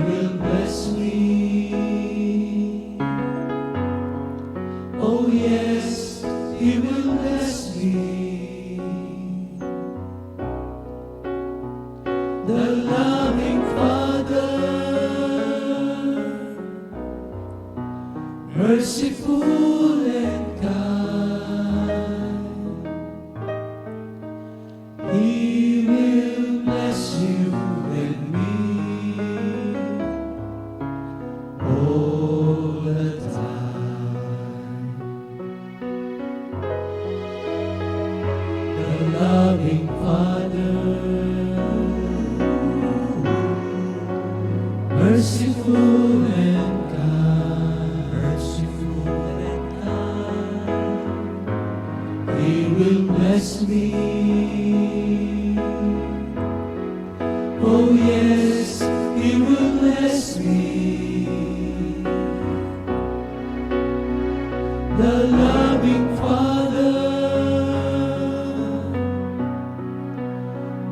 will bless me. Oh yes, He will bless me. The loving Father, merciful and kind, He will bless you and me all the time. The loving Father, merciful and kind, He will bless me. Oh yes, He will bless me. The loving Father,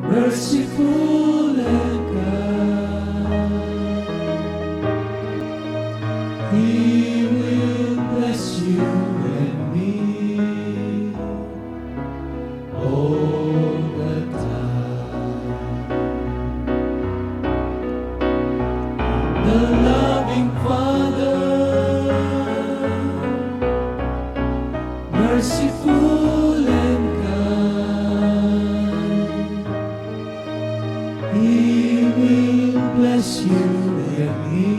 merciful and kind, He will bless you and me all the time. The loving Father, merciful and kind, He will bless you and me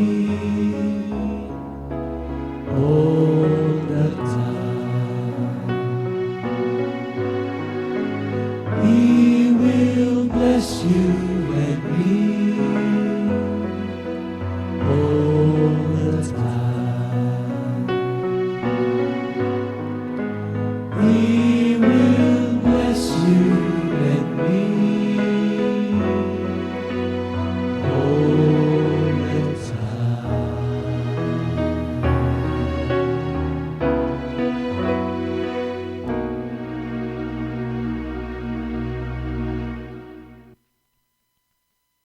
all the time. He will bless you and me